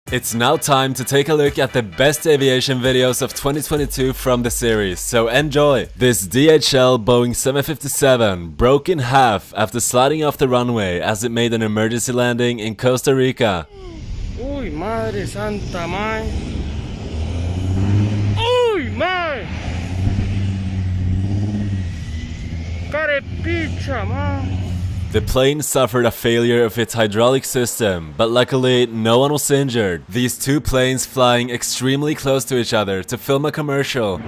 It's now time to take a look at the best aviation videos of 2022 from the series, so enjoy! This DHL Boeing 757 broke in half after sliding off the runway as it made an emergency landing in Costa Rica. Uy, madre santa, man. Uy, man. Carepicha, man. The plane suffered a failure of its hydraulic system, but luckily no one was injured. These two planes flying extremely close to each other to film a commercial.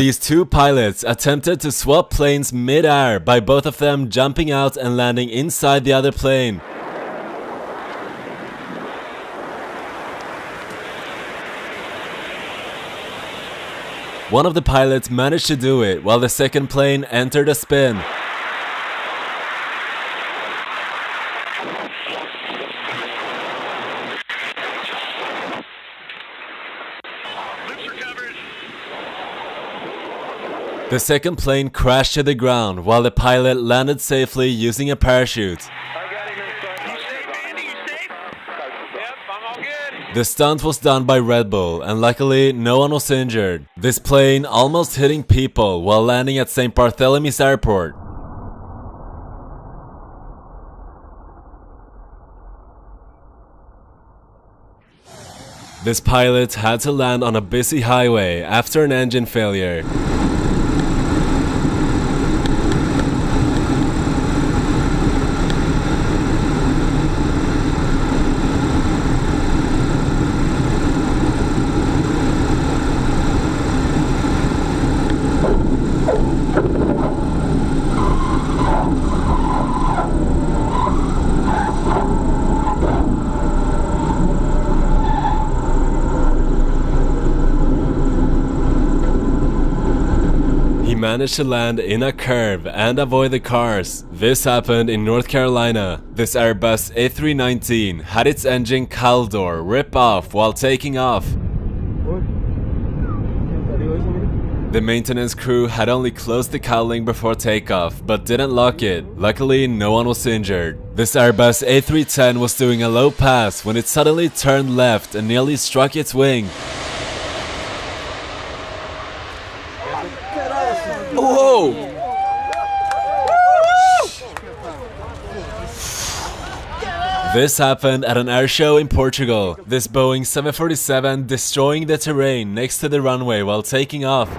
These two pilots attempted to swap planes mid-air by both of them jumping out and landing inside the other plane. One of the pilots managed to do it while the second plane entered a spin. The second plane crashed to the ground while the pilot landed safely using a parachute. The stunt was done by Red Bull and luckily no one was injured. This plane almost hitting people while landing at St. Bartholomew's Airport. This pilot had to land on a busy highway after an engine failure. He managed to land in a curve and avoid the cars. This happened in North Carolina. This Airbus A319 had its engine cowl door rip off while taking off. The maintenance crew had only closed the cowling before takeoff, but didn't lock it. Luckily, no one was injured. This Airbus A310 was doing a low pass when it suddenly turned left and nearly struck its wing. Whoa! This happened at an air show in Portugal. This Boeing 747 destroying the terrain next to the runway while taking off.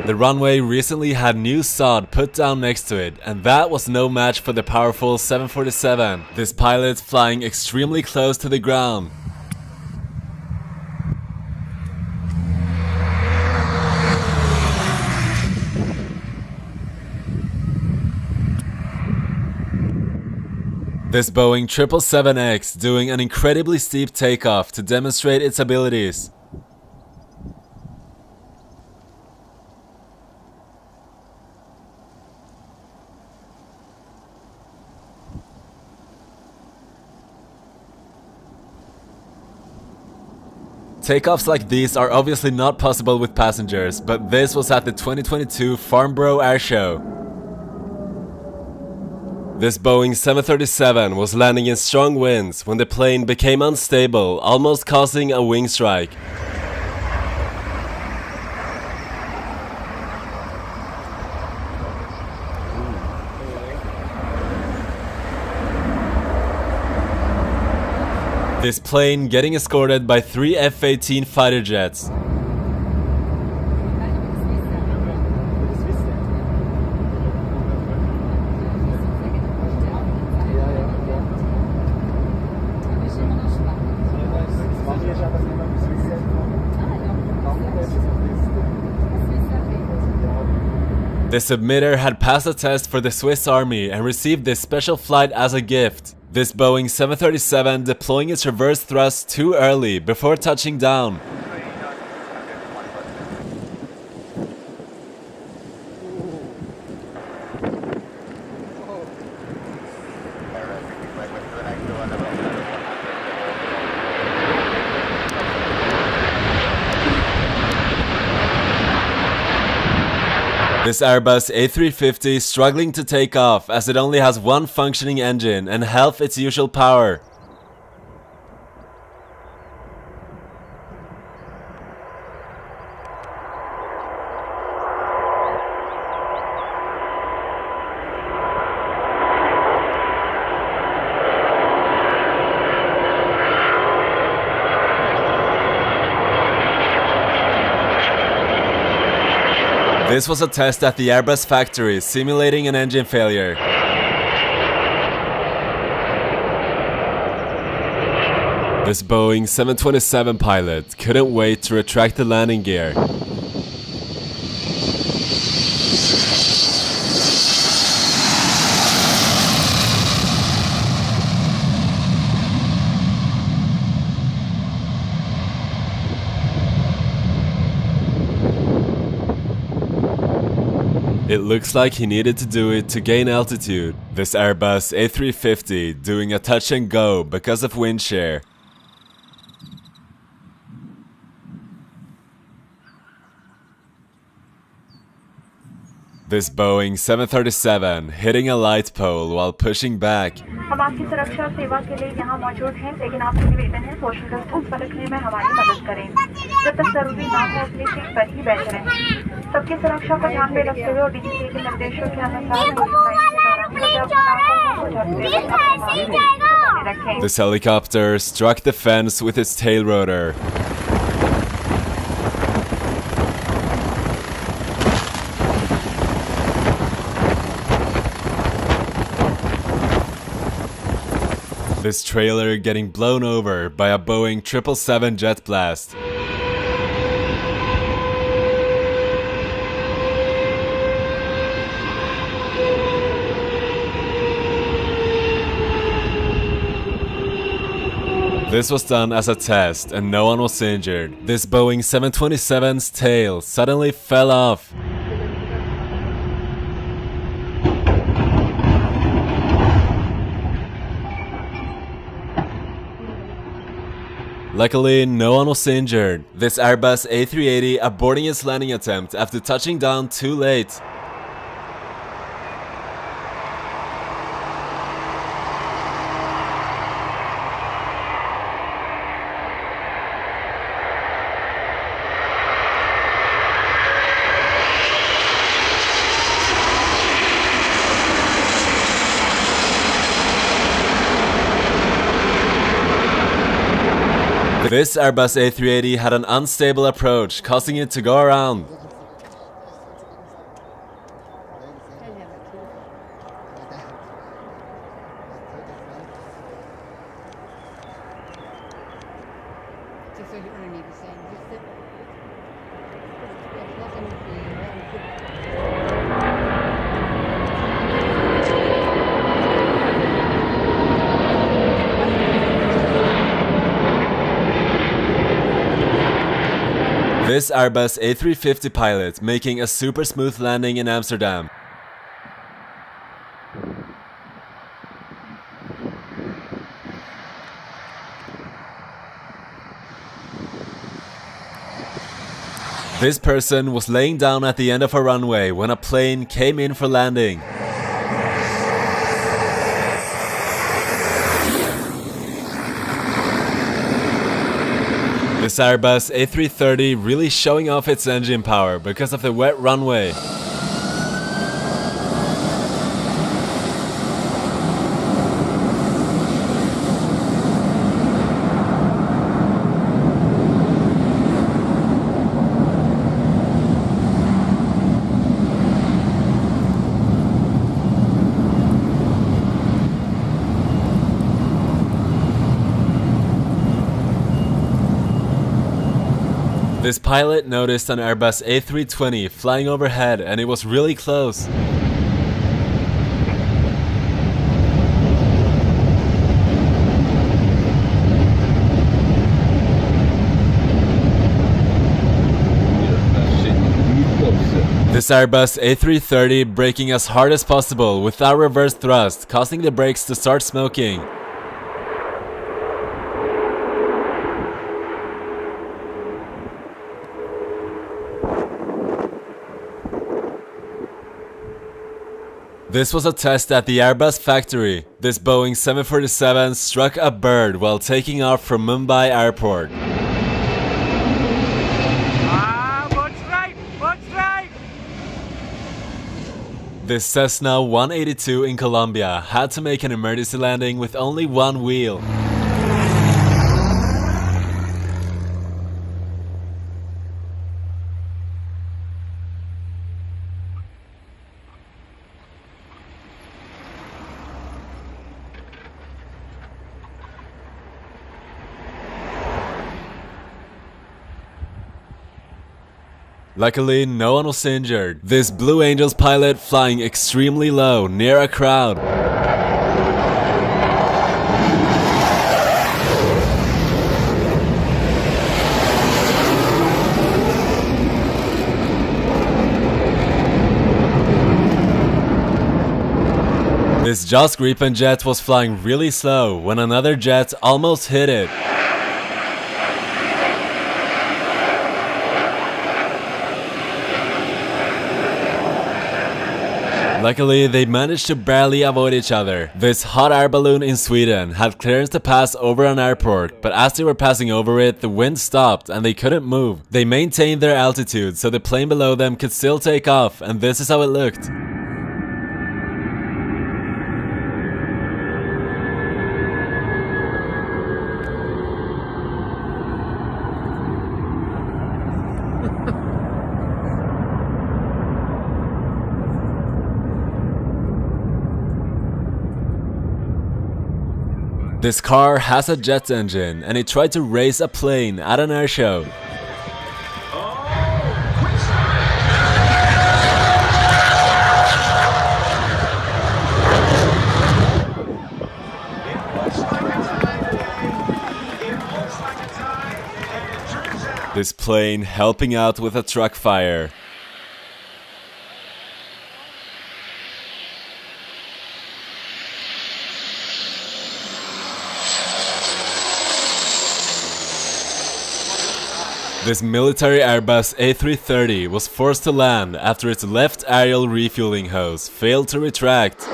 The runway recently had new sod put down next to it, and that was no match for the powerful 747. This pilot flying extremely close to the ground. This Boeing 777X doing an incredibly steep takeoff to demonstrate its abilities. Takeoffs like these are obviously not possible with passengers, but this was at the 2022 Farnborough Air Show. This Boeing 737 was landing in strong winds when the plane became unstable, almost causing a wing strike. This plane getting escorted by 3 F-18 fighter jets. The submitter had passed a test for the Swiss Army and received this special flight as a gift. This Boeing 737 deploying its reverse thrust too early before touching down. This Airbus A350 is struggling to take off as it only has one functioning engine and half its usual power. This was a test at the Airbus factory, simulating an engine failure. This Boeing 727 pilot couldn't wait to retract the landing gear. It looks like he needed to do it to gain altitude. This Airbus A350 doing a touch and go because of wind shear. This Boeing 737 hitting a light pole while pushing back. हम आपकी सुरक्षा और सेवा के लिए यहाँ मौजूद हैं, लेकिन आपसे निवेदन है सोशल डिस्टेंस पर रखने में हमारी मदद करें। जब तक जरूरी ना हो अपनी सीट पर ही बैठे रहें। सबकी सुरक्षा को ध्यान में रखते हुए और डीजीपी के निर्देशों के अनुसार This helicopter struck the fence with its tail rotor. This trailer getting blown over by a Boeing 777 jet blast. This was done as a test and no one was injured. This Boeing 727's tail suddenly fell off. Luckily, no one was injured. This Airbus A380 aborting its landing attempt after touching down too late. This Airbus A380 had an unstable approach, causing it to go around. This Airbus A350 pilot making a super smooth landing in Amsterdam. This person was laying down at the end of a runway when a plane came in for landing. This Airbus A330 really showing off its engine power because of the wet runway. This pilot noticed an Airbus A320 flying overhead and it was really close. This Airbus A330 braking as hard as possible without reverse thrust, causing the brakes to start smoking. This was a test at the Airbus factory. This Boeing 747 struck a bird while taking off from Mumbai airport. This Cessna 182 in Colombia had to make an emergency landing with only one wheel. Luckily, no one was injured. This Blue Angels pilot flying extremely low near a crowd. This Joss Gripen jet was flying really slow when another jet almost hit it. Luckily, they managed to barely avoid each other. This hot air balloon in Sweden had clearance to pass over an airport, but as they were passing over it, the wind stopped and they couldn't move. They maintained their altitude so the plane below them could still take off, and this is how it looked. This car has a jet engine and it tried to race a plane at an air show. This plane helping out with a truck fire. This military Airbus A330 was forced to land after its left aerial refueling hose failed to retract.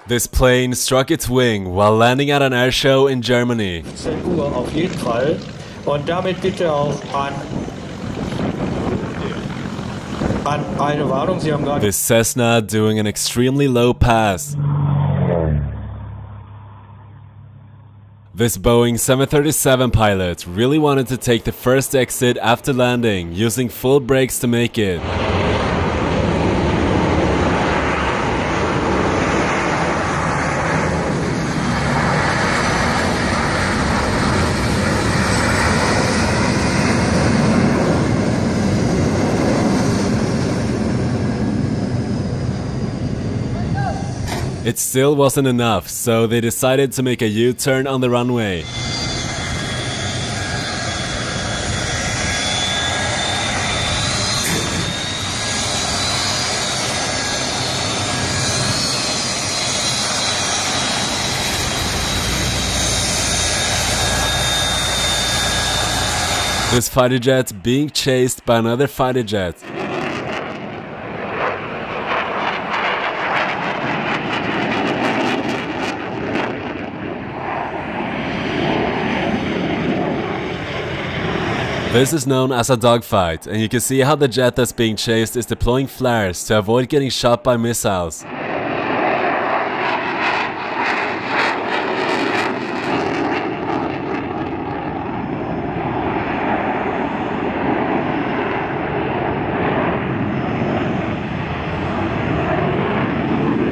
This plane struck its wing while landing at an air show in Germany. Auf jeden Fall. Und damit bitte auch an eine Warnung. Sie haben gerade This Cessna doing an extremely low pass. This Boeing 737 pilot really wanted to take the first exit after landing, using full brakes to make it. It still wasn't enough, so they decided to make a U-turn on the runway. This fighter jet being chased by another fighter jet. This is known as a dogfight, and you can see how the jet that's being chased is deploying flares to avoid getting shot by missiles.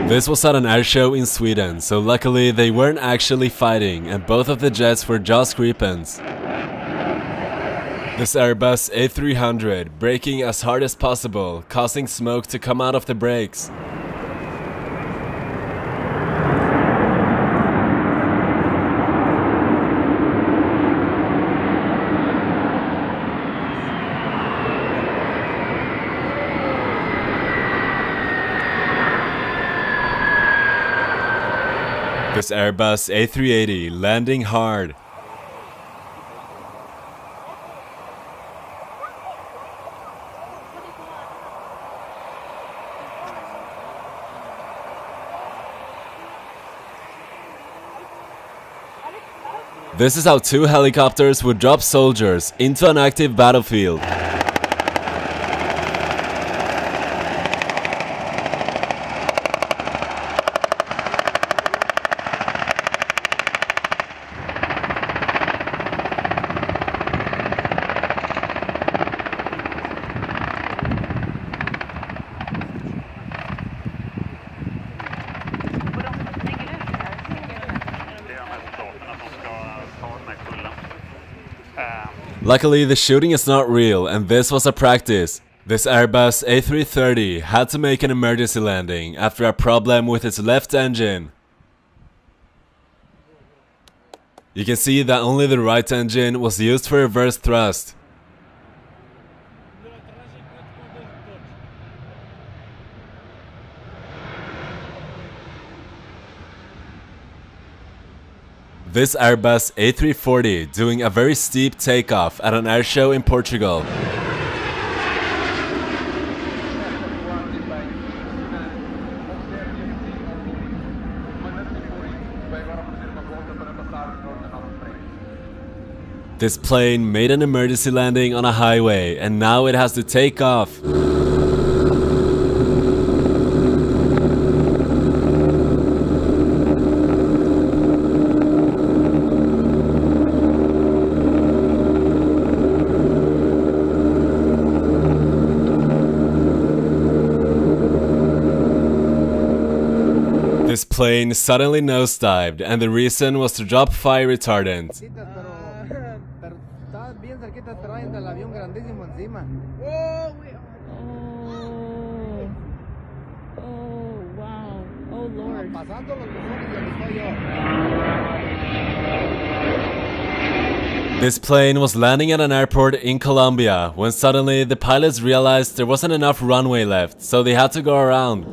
This was at an air show in Sweden, so luckily they weren't actually fighting, and both of the jets were Joss Gripens. This Airbus A300 braking as hard as possible, causing smoke to come out of the brakes. This Airbus A380 landing hard. This is how 2 helicopters would drop soldiers into an active battlefield. Luckily, the shooting is not real, and this was a practice. This Airbus A330 had to make an emergency landing after a problem with its left engine. You can see that only the right engine was used for reverse thrust. This Airbus A340 doing a very steep takeoff at an airshow in Portugal. This plane made an emergency landing on a highway and now it has to take off. This plane suddenly nosedived, and the reason was to drop fire retardant. Wow. Oh Lord. This plane was landing at an airport in Colombia when suddenly the pilots realized there wasn't enough runway left, so they had to go around.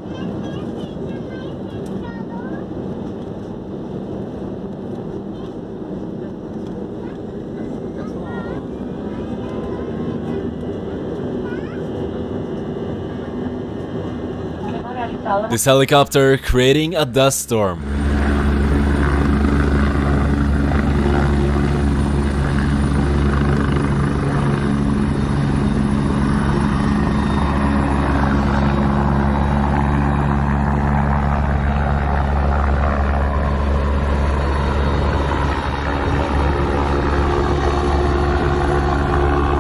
This helicopter creating a dust storm.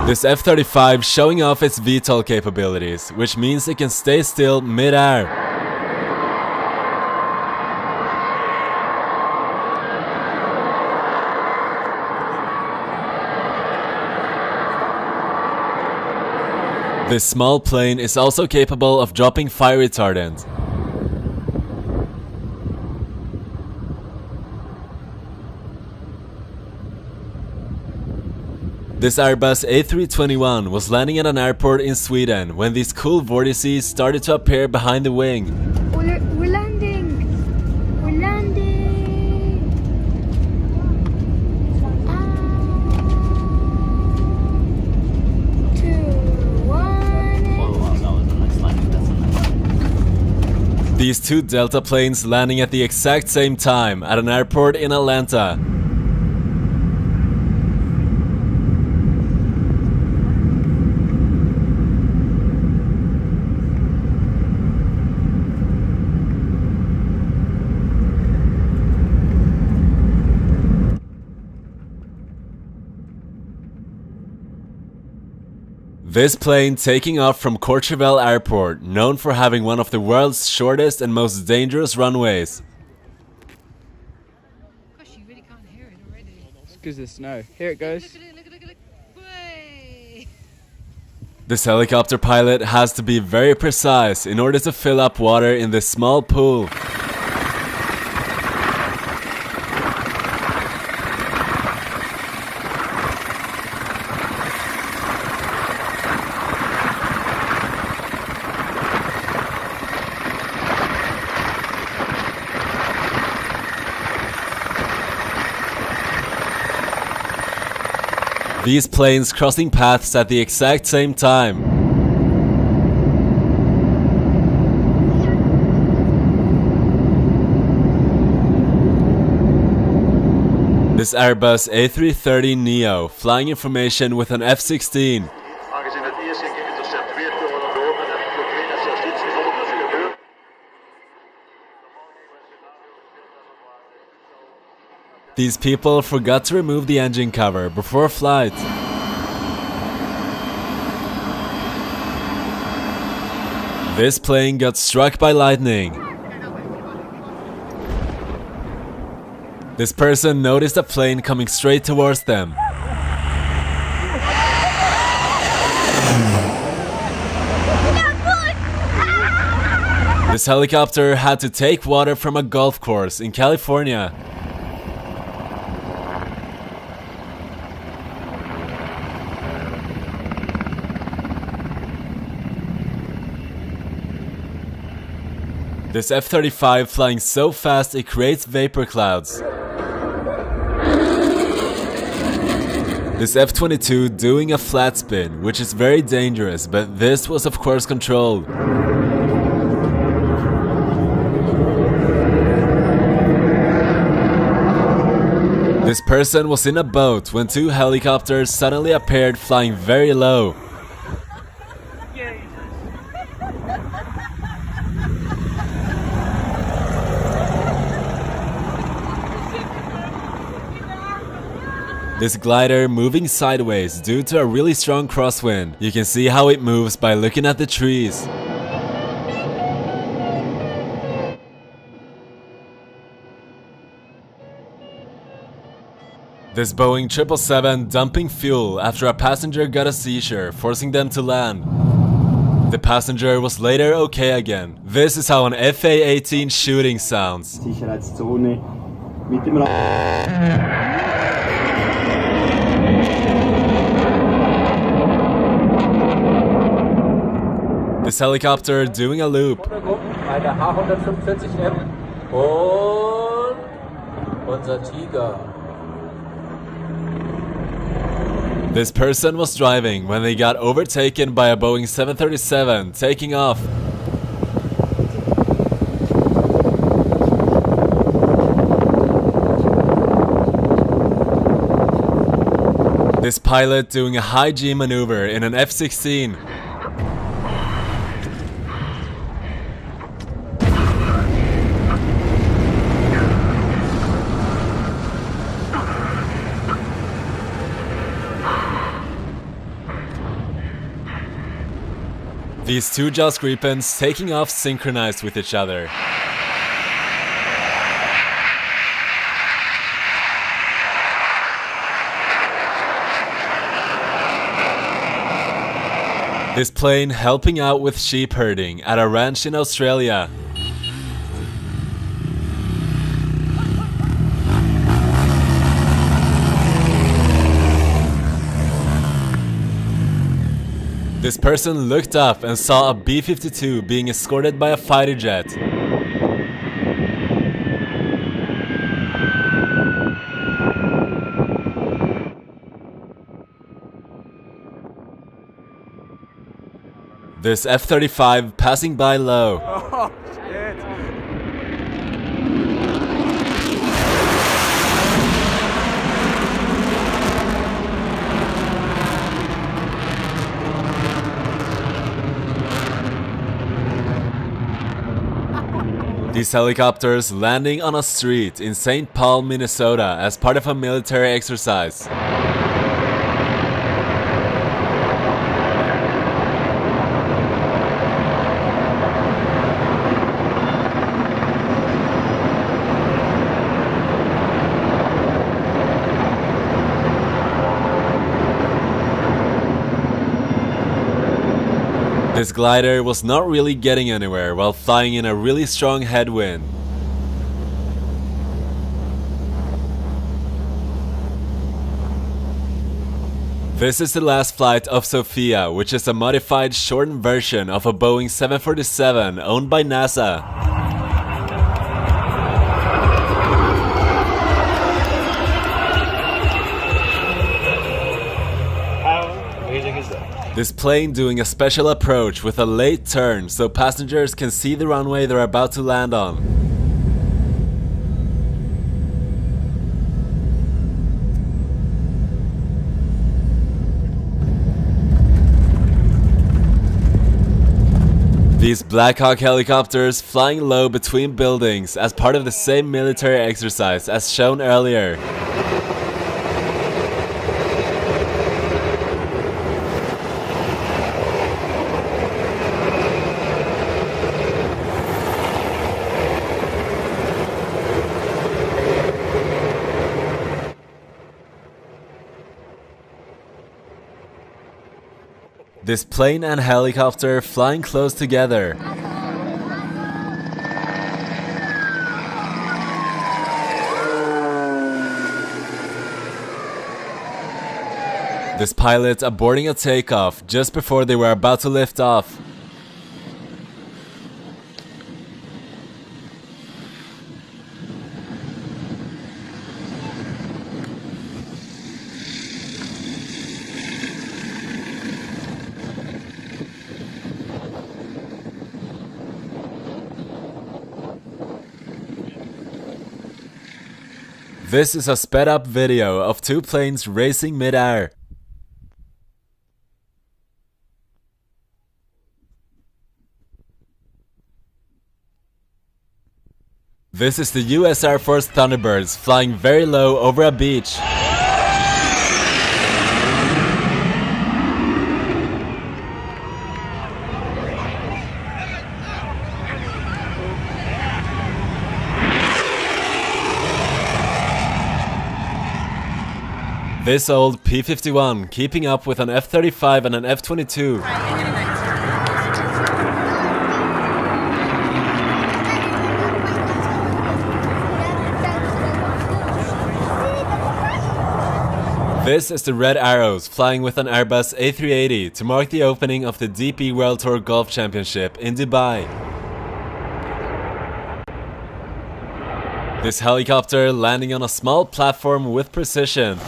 This F-35 showing off its VTOL capabilities, which means it can stay still mid-air. This small plane is also capable of dropping fire retardant. This Airbus A321 was landing at an airport in Sweden when these cool vortices started to appear behind the wing. We're landing! We're landing! These 2 Delta planes landing at the exact same time at an airport in Atlanta. This plane taking off from Courchevel Airport, known for having one of the world's shortest and most dangerous runways. Gosh, you really can't hear it already. It's because of snow. Here it goes. Look at it, look at it, look at it. Way! This helicopter pilot has to be very precise in order to fill up water in this small pool. These planes crossing paths at the exact same time. This Airbus A330neo flying in formation with an F-16. These people forgot to remove the engine cover before flight. This plane got struck by lightning. This person noticed a plane coming straight towards them. This helicopter had to take water from a golf course in California. This F-35 flying so fast it creates vapor clouds. This F-22 doing a flat spin, which is very dangerous, but this was of course controlled. This person was in a boat when two helicopters suddenly appeared flying very low. This glider moving sideways due to a really strong crosswind. You can see how it moves by looking at the trees. This Boeing 777 dumping fuel after a passenger got a seizure, forcing them to land. The passenger was later okay again. This is how an FA-18 shooting sounds. Sicherheitszone mit dem This helicopter doing a loop. Bei der H145M und unser Tiger. This person was driving when they got overtaken by a Boeing 737 taking off. This pilot doing a high G maneuver in an F-16. These two Jaws Gripens taking off synchronized with each other. This plane helping out with sheep herding at a ranch in Australia. This person looked up and saw a B-52 being escorted by a fighter jet. This F-35 passing by low. Oh, shit. These helicopters landing on a street in St. Paul, Minnesota as part of a military exercise. This glider was not really getting anywhere while flying in a really strong headwind. This is the last flight of Sophia, which is a modified shortened version of a Boeing 747 owned by NASA. This plane doing a special approach with a late turn so passengers can see the runway they're about to land on. These Black Hawk helicopters flying low between buildings as part of the same military exercise as shown earlier. This plane and helicopter flying close together. This pilot aborting a takeoff just before they were about to lift off. This is a sped up video of two planes racing mid-air. This is the US Air Force Thunderbirds flying very low over a beach. This old P-51 keeping up with an F-35 and an F-22. This is the Red Arrows flying with an Airbus A380 to mark the opening of the DP World Tour Golf Championship in Dubai. This helicopter landing on a small platform with precision.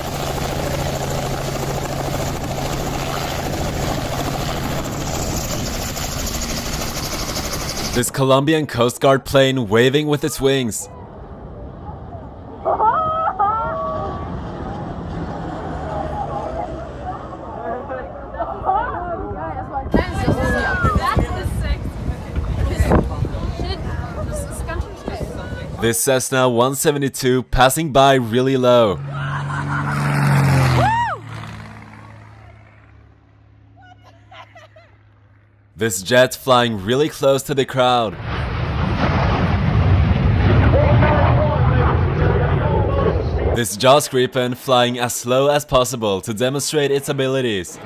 This Colombian Coast Guard plane waving with its wings. This Cessna 172 passing by really low. This jet flying really close to the crowd. This Jaws Gripen flying as slow as possible to demonstrate its abilities.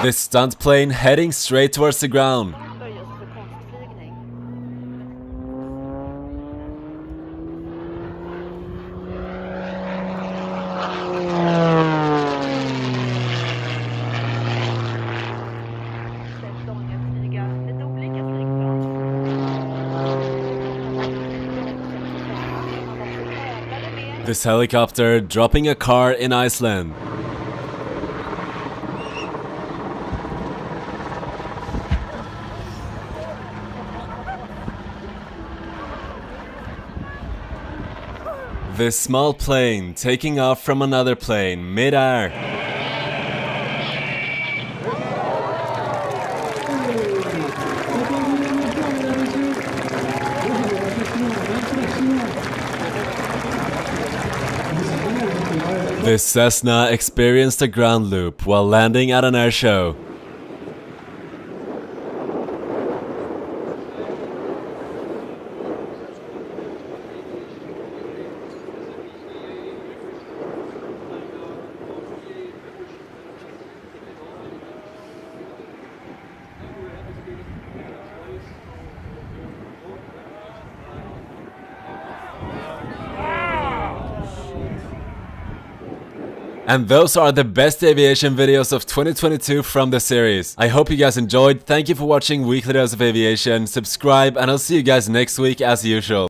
This stunt plane heading straight towards the ground. This helicopter dropping a car in Iceland. This small plane taking off from another plane mid-air. This Cessna experienced a ground loop while landing at an air show. And those are the best aviation videos of 2022 from the series. I hope you guys enjoyed. Thank you for watching Weekly Dose of Aviation. Subscribe and I'll see you guys next week as usual.